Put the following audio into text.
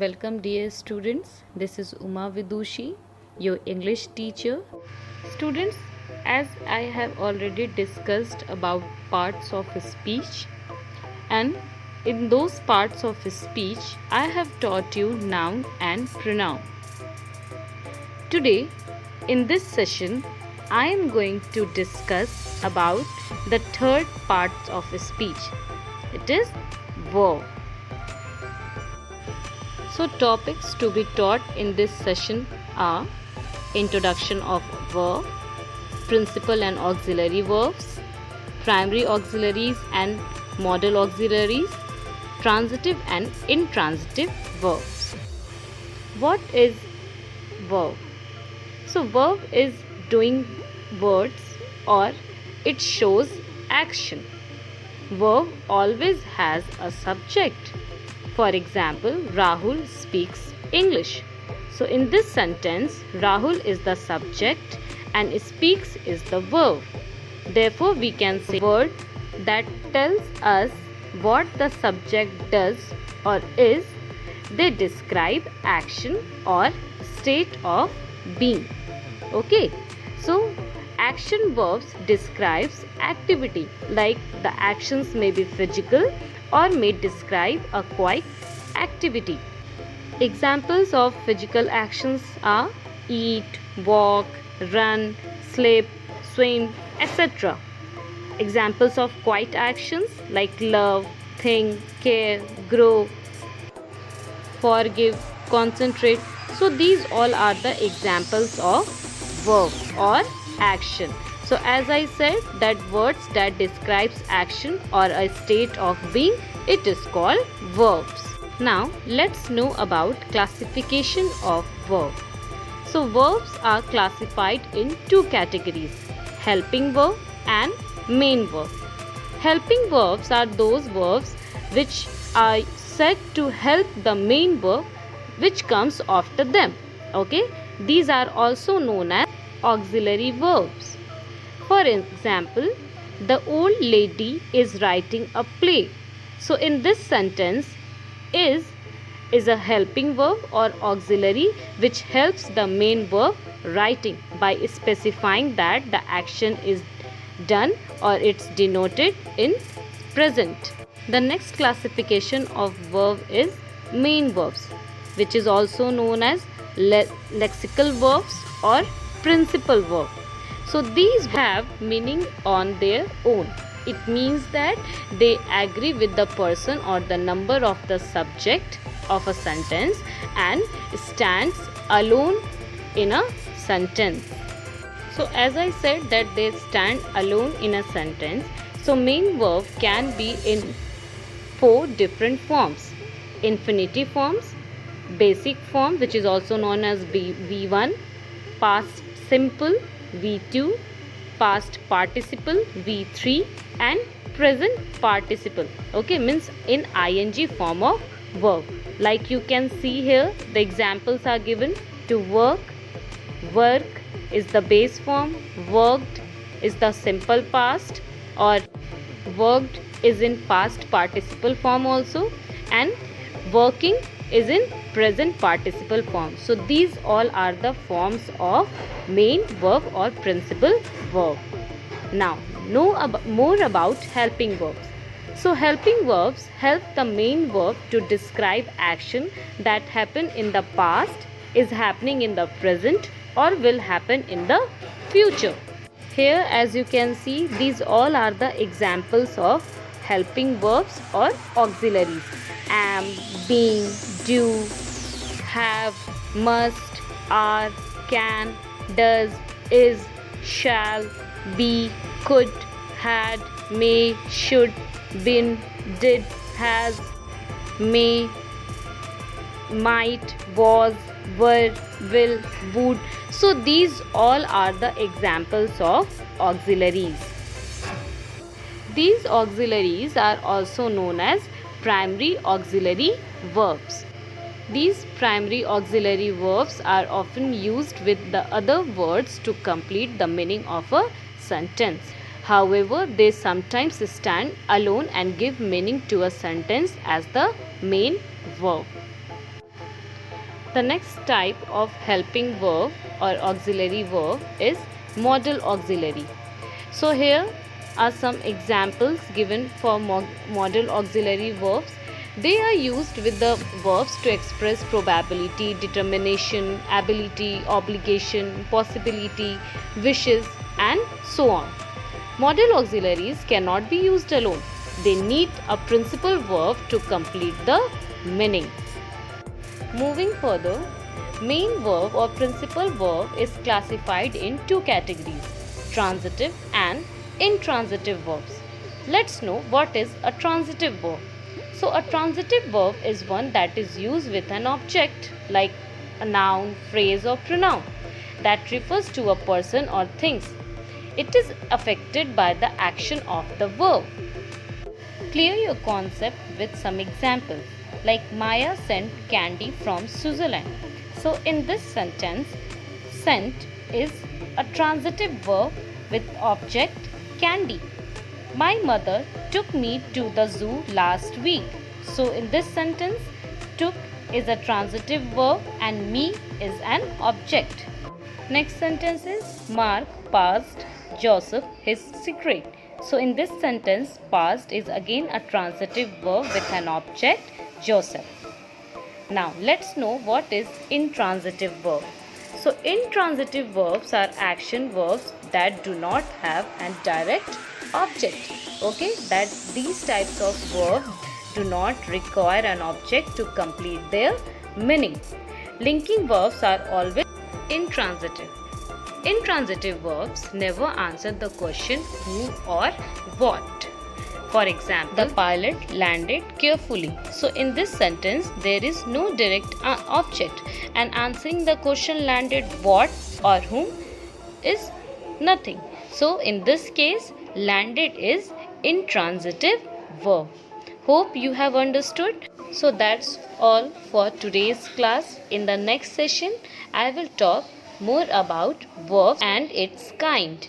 Welcome dear students, this is Uma Vidushi, your English teacher. Students, as I have already discussed about parts of speech, and in those parts of speech I have taught you noun and pronoun. Today in this session I am going to discuss about the third part of speech. It is verb. So topics to be taught in this session are introduction of verb, principal and auxiliary verbs, primary auxiliaries and modal auxiliaries, transitive and intransitive verbs. What is verb? So verb is doing words or it shows action. Verb always has a subject. For example, Rahul speaks English. So in this sentence, Rahul is the subject and speaks is the verb. Therefore, we can say word that tells us what the subject does or is. They describe action or state of being. Okay. So action verbs describes activity, like the actions may be physical or may describe a quiet activity. Examples of physical actions are eat, walk, run, sleep, swim, etc. Examples of quiet actions like love, think, care, grow, forgive, concentrate. So these all are the examples of verb or action. So as I said, that words that describes action or a state of being, it is called verbs. Now let's know about classification of verb. So verbs are classified in two categories: helping verb and main verb. Helping verbs are those verbs which are said to help the main verb which comes after them. Okay, these are also known as auxiliary verbs. For example, the old lady is writing a play. So in this sentence, is a helping verb or auxiliary which helps the main verb writing by specifying that the action is done or it's denoted in present. The next classification of verb is main verbs, which is also known as lexical verbs or principal verb. So these have meaning on their own. It means that they agree with the person or the number of the subject of a sentence and stands alone in a sentence. So as I said that they stand alone in a sentence, so main verb can be in four different forms: infinitive forms, basic form which is also known as V1, past simple V2, past participle V3 and present participle. Okay, means in ing form of verb. Like you can see here, the examples are given: to work, work is the base form, worked is the simple past, or worked is in past participle form also, and working is in present participle form. So these all are the forms of main verb or principal verb. Now know more about helping verbs. So helping verbs help the main verb to describe action that happened in the past, is happening in the present, or will happen in the future. Here as you can see, these all are the examples of helping verbs or auxiliaries: am, being, do, have, must, are, can, does, is, shall, be, could, had, may, should, been, did, has, may, might, was, were, will, would. So these all are the examples of auxiliaries. These auxiliaries are also known as primary auxiliary verbs. These primary auxiliary verbs are often used with the other words to complete the meaning of a sentence. However, they sometimes stand alone and give meaning to a sentence as the main verb. The next type of helping verb or auxiliary verb is modal auxiliary. So here are some examples given for modal auxiliary verbs. They are used with the verbs to express probability, determination, ability, obligation, possibility, wishes, and so on. Modal auxiliaries cannot be used alone. They need a principal verb to complete the meaning. Moving further, main verb or principal verb is classified in two categories: transitive and intransitive verbs. Let's know what is a transitive verb. So a transitive verb is one that is used with an object like a noun, phrase or pronoun that refers to a person or things. It is affected by the action of the verb. Clear your concept with some examples like Maya sent candy from Switzerland. So in this sentence, sent is a transitive verb with object candy. My mother took me to the zoo last week. So in this sentence, took is a transitive verb and me is an object. Next sentence is Mark passed Joseph his secret. So in this sentence, passed is again a transitive verb with an object Joseph. Now let's know what is intransitive verb. So intransitive verbs are action verbs that do not have a direct object. Okay, that these types of verbs do not require an object to complete their meaning. Linking verbs are always intransitive. Intransitive verbs never answer the question who or what. For example, the pilot landed carefully. So in this sentence, there is no direct object, and answering the question landed what or whom is nothing. So in this case, landed is intransitive verb. Hope you have understood. So that's all for today's class. In the next session, I will talk more about verbs and its kind.